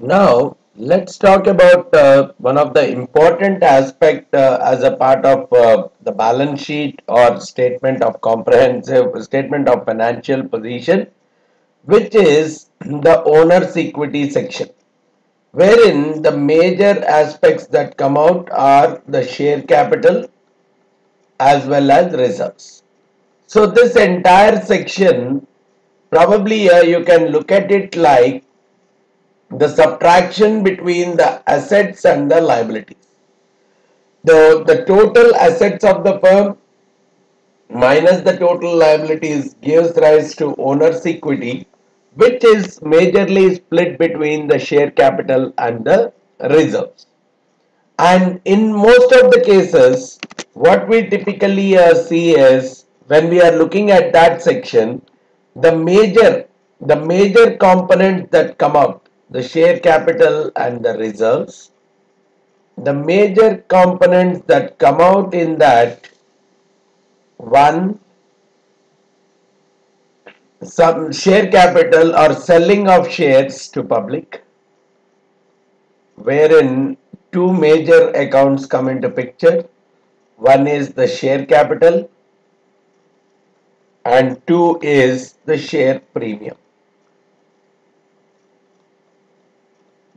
Now, let's talk about one of the important aspect as a part of the balance sheet or statement of comprehensive statement of financial position, which is the owner's equity section, wherein the major aspects that come out are the share capital as well as reserves. So this entire section, probably you can look at it like the subtraction between the assets and the liabilities. The total assets of the firm minus the total liabilities gives rise to owner's equity, which is majorly split between the share capital and the reserves. And in most of the cases, what we typically see is when we are looking at that section, the major components that come out, the share capital and the reserves, the major components that come out in that one, some share capital or selling of shares to public, wherein two major accounts come into picture. One is the share capital and two is the share premium.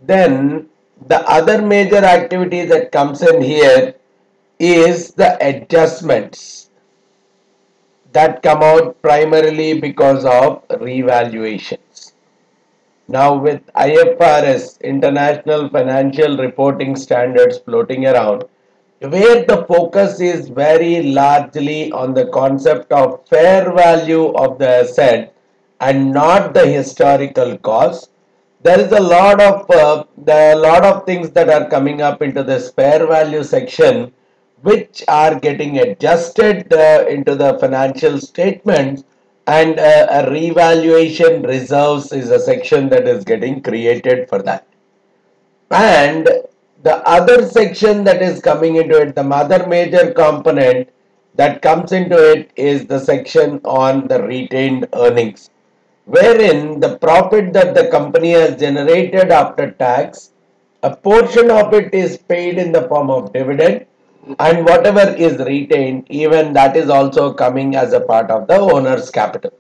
Then the other major activity that comes in here is the adjustments that come out primarily because of revaluations. Now with IFRS, International Financial Reporting Standards, floating around, where the focus is very largely on the concept of fair value of the asset and not the historical cost, there is a lot of things that are coming up into this fair value section, which are getting adjusted into the financial statements, and a revaluation reserves is a section that is getting created for that. And the other section that is coming into it, the other major component that comes into it, is the section on the retained earnings, wherein the profit that the company has generated after tax, a portion of it is paid in the form of dividend, and whatever is retained, even that is also coming as a part of the owner's capital.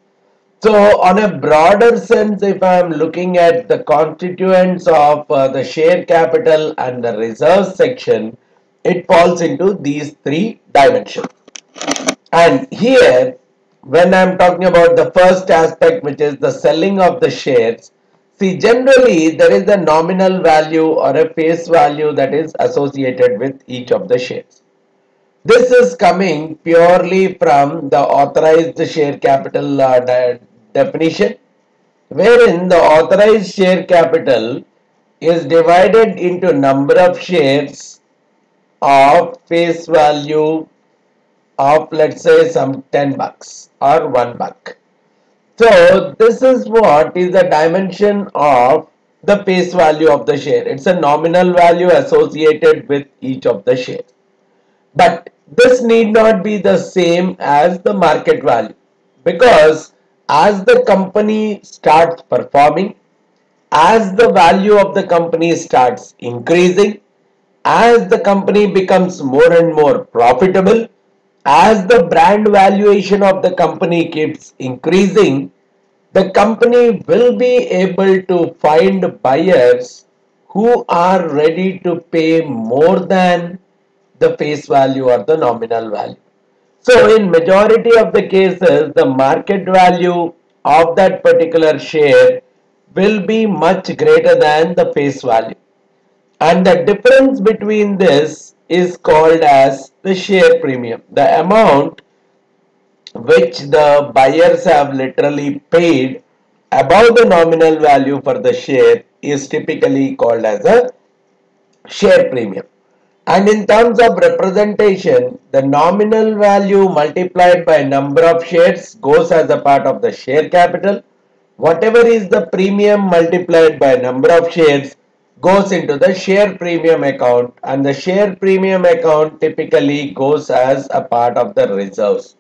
So, on a broader sense, if I am looking at the constituents of the share capital and the reserve section, it falls into these three dimensions. And here, when I am talking about the first aspect, which is the selling of the shares, see, generally there is a nominal value or a face value that is associated with each of the shares. This is coming purely from the authorized share capital definition, wherein the authorized share capital is divided into number of shares of face value of, let's say, some 10 bucks or 1 buck. So this is what is the dimension of the face value of the share. It's a nominal value associated with each of the shares. But this need not be the same as the market value, because as the company starts performing, as the value of the company starts increasing, as the company becomes more and more profitable, as the brand valuation of the company keeps increasing, the company will be able to find buyers who are ready to pay more than the face value or the nominal value. So in majority of the cases, the market value of that particular share will be much greater than the face value. And the difference between this is called as the share premium. The amount which the buyers have literally paid above the nominal value for the share is typically called as a share premium. And in terms of representation, the nominal value multiplied by number of shares goes as a part of the share capital. Whatever is the premium multiplied by number of shares goes into the share premium account, and the share premium account typically goes as a part of the reserves.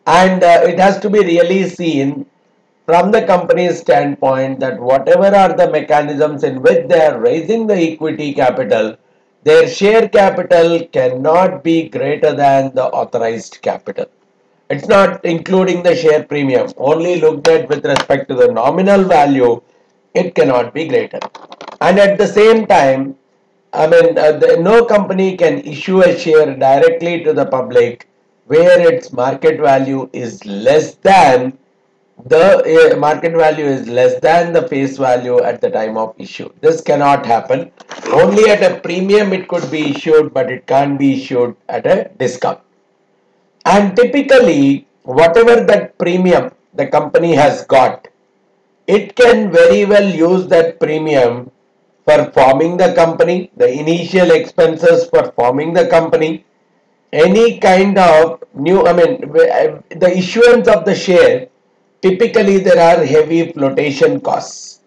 And it has to be really seen from the company's standpoint that whatever are the mechanisms in which they are raising the equity capital, their share capital cannot be greater than the authorized capital. It's not including the share premium. Only looked at with respect to the nominal value, it cannot be greater. And at the same time, no company can issue a share directly to the public where its market value is less than the face value at the time of issue. This cannot happen. Only at a premium it could be issued, but it can't be issued at a discount. And typically, whatever that premium the company has got, it can very well use that premium for forming the company, the initial expenses for forming the company, any kind of the issuance of the share. Typically, there are heavy flotation costs,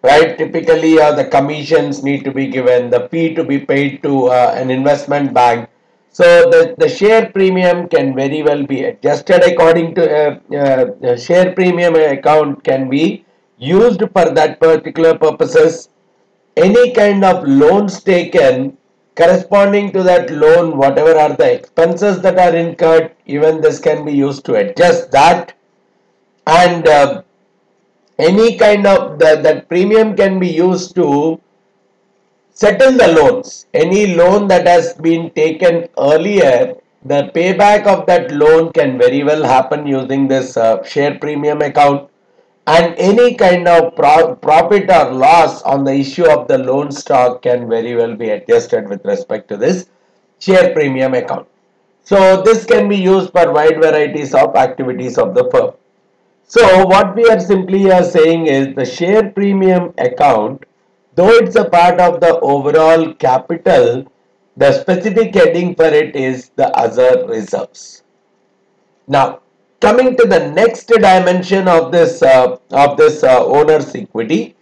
right? Typically, the commissions need to be given, the fee to be paid to an investment bank. So the share premium can very well be adjusted according to share premium account can be used for that particular purposes. Any kind of loans taken corresponding to that loan, whatever are the expenses that are incurred, even this can be used to adjust that. And any kind of that premium can be used to settle the loans. Any loan that has been taken earlier, the payback of that loan can very well happen using this share premium account. And any kind of profit or loss on the issue of the loan stock can very well be adjusted with respect to this share premium account. So this can be used for wide varieties of activities of the firm. So what we are simply saying is the share premium account, though it's a part of the overall capital, the specific heading for it is the other reserves. Now, coming to the next dimension of this owner's equity,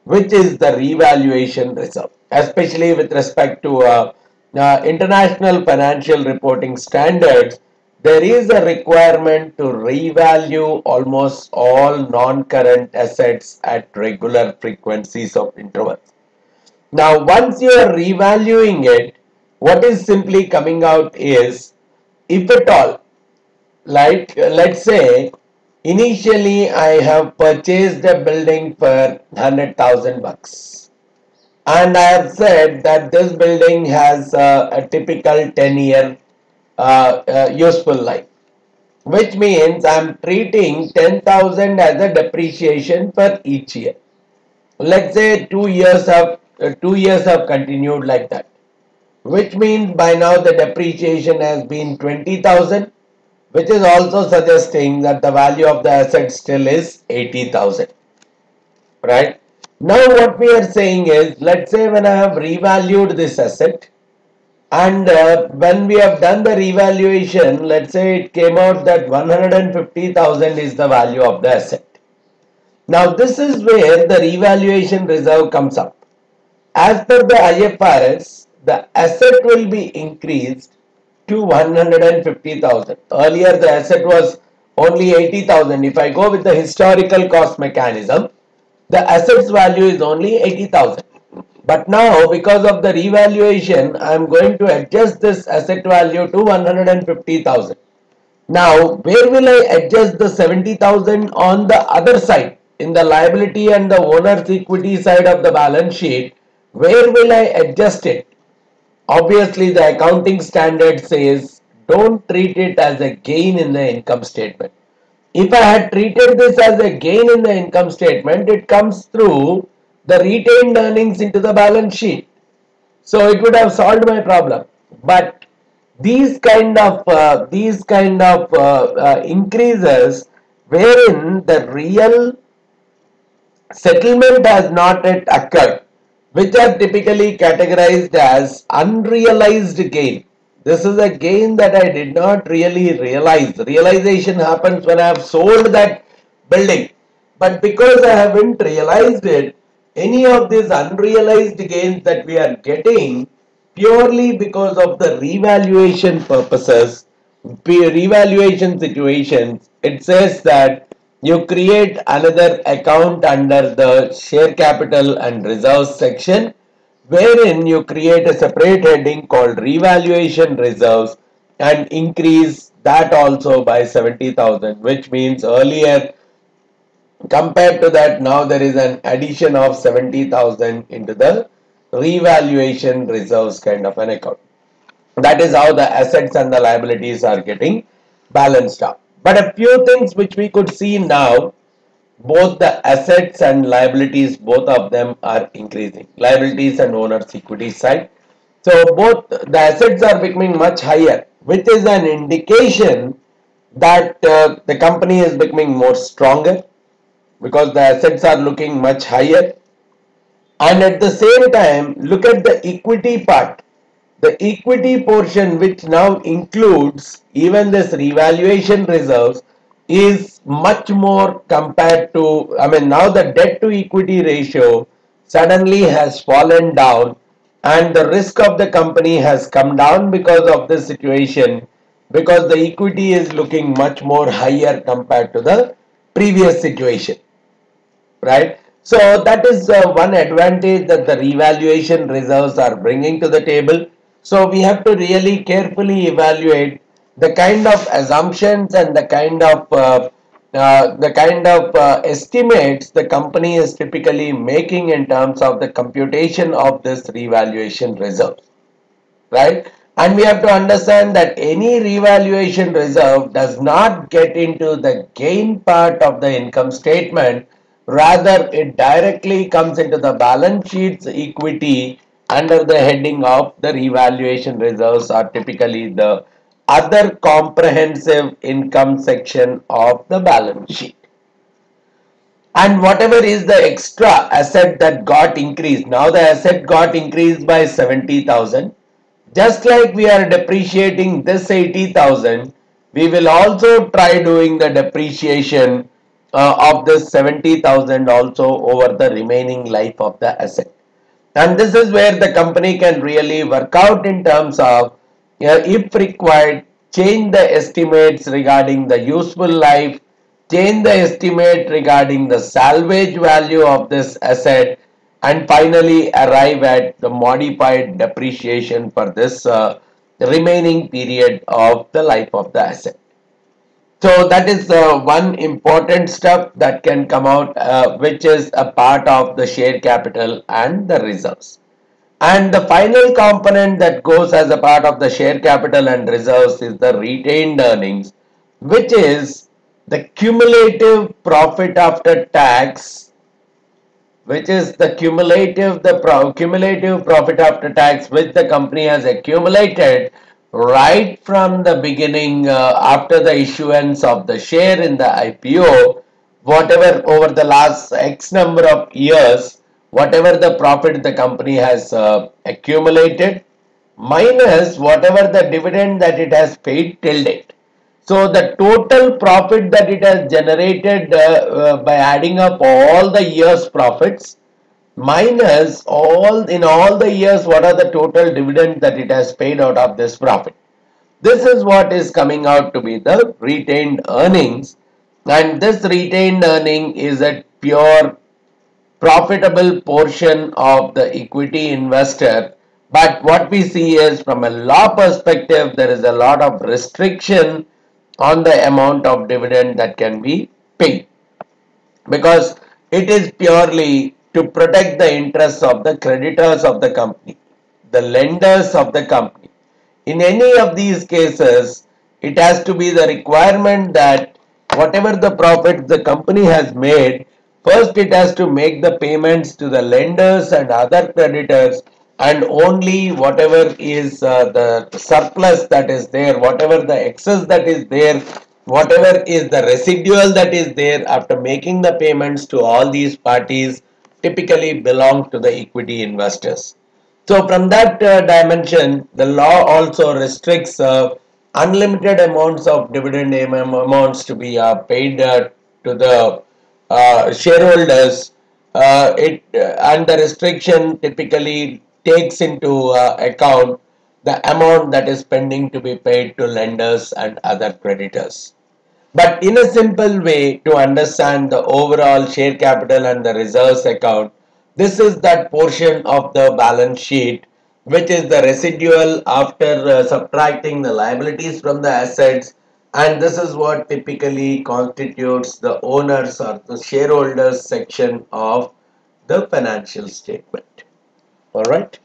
which is the revaluation reserve, especially with respect to international financial reporting standards. There is a requirement to revalue almost all non-current assets at regular frequencies of intervals. Now, once you are revaluing it, what is simply coming out is, if at all, like let's say initially I have purchased a building for 100,000 bucks, and I have said that this building has a typical 10-year useful life, which means I'm treating 10,000 as a depreciation for each year. Let's say 2 years have continued like that, which means by now the depreciation has been 20,000, which is also suggesting that the value of the asset still is 80,000, right? Now what we are saying is, let's say when I have revalued this asset, and when we have done the revaluation, let's say it came out that 150,000 is the value of the asset. Now this is where the revaluation reserve comes up. As per the IFRS, the asset will be increased to 150,000. Earlier the asset was only 80,000. If I go with the historical cost mechanism, the asset's value is only 80,000. But now because of the revaluation, I am going to adjust this asset value to 150,000. Now where will I adjust the 70,000 on the other side? In the liability and the owner's equity side of the balance sheet, where will I adjust it? Obviously, the accounting standard says don't treat it as a gain in the income statement. If I had treated this as a gain in the income statement, it comes through the retained earnings into the balance sheet. So it would have solved my problem. But these kind of increases wherein the real settlement has not yet occurred, which are typically categorized as unrealized gain. This is a gain that I did not really realize. Realization happens when I have sold that building. But because I haven't realized it, any of these unrealized gains that we are getting purely because of the revaluation purposes, revaluation situations, it says that you create another account under the share capital and reserves section, wherein you create a separate heading called revaluation reserves and increase that also by 70,000, which means earlier compared to that now there is an addition of 70,000 into the revaluation reserves kind of an account. That is how the assets and the liabilities are getting balanced out. But a few things which we could see now, both the assets and liabilities, both of them are increasing. Liabilities and owners equity side. So both the assets are becoming much higher, which is an indication that the company is becoming more stronger because the assets are looking much higher. And at the same time, look at the equity part. The equity portion, which now includes even this revaluation reserves, is much more compared to, I mean, now the debt to equity ratio suddenly has fallen down and the risk of the company has come down because of this situation, because the equity is looking much more higher compared to the previous situation, right? So that is one advantage that the revaluation reserves are bringing to the table. So we have to really carefully evaluate the kind of assumptions and the kind of estimates the company is typically making in terms of the computation of this revaluation reserve, right? And we have to understand that any revaluation reserve does not get into the gain part of the income statement. Rather, it directly comes into the balance sheet's equity under the heading of the revaluation reserves, are typically the other comprehensive income section of the balance sheet. And whatever is the extra asset that got increased, now the asset got increased by 70,000. Just like we are depreciating this 80,000, we will also try doing the depreciation of this 70,000 also over the remaining life of the asset. And this is where the company can really work out in terms of, if required, change the estimates regarding the useful life, change the estimate regarding the salvage value of this asset, and finally arrive at the modified depreciation for this remaining period of the life of the asset. So that is one important step that can come out, which is a part of the share capital and the reserves. And the final component that goes as a part of the share capital and reserves is the retained earnings, which is the cumulative profit after tax, which is the cumulative profit after tax which the company has accumulated right from the beginning, after the issuance of the share in the IPO, whatever over the last X number of years, whatever the profit the company has accumulated, minus whatever the dividend that it has paid till date. So the total profit that it has generated by adding up all the year's profits, minus all the years what are the total dividends that it has paid out of this profit. This is what is coming out to be the retained earnings, and this retained earning is a pure profitable portion of the equity investor. But what we see is, from a law perspective, there is a lot of restriction on the amount of dividend that can be paid, because it is purely to protect the interests of the creditors of the company, the lenders of the company. In any of these cases, it has to be the requirement that whatever the profit the company has made, first it has to make the payments to the lenders and other creditors, and only whatever is the surplus that is there, whatever the excess that is there, whatever is the residual that is there after making the payments to all these parties, typically belong to the equity investors. So from that dimension, the law also restricts unlimited amounts of dividend amounts to be paid to the shareholders. And the restriction typically takes into account the amount that is pending to be paid to lenders and other creditors. But in a simple way to understand the overall share capital and the reserves account, this is that portion of the balance sheet which is the residual after subtracting the liabilities from the assets, and this is what typically constitutes the owners or the shareholders section of the financial statement. All right.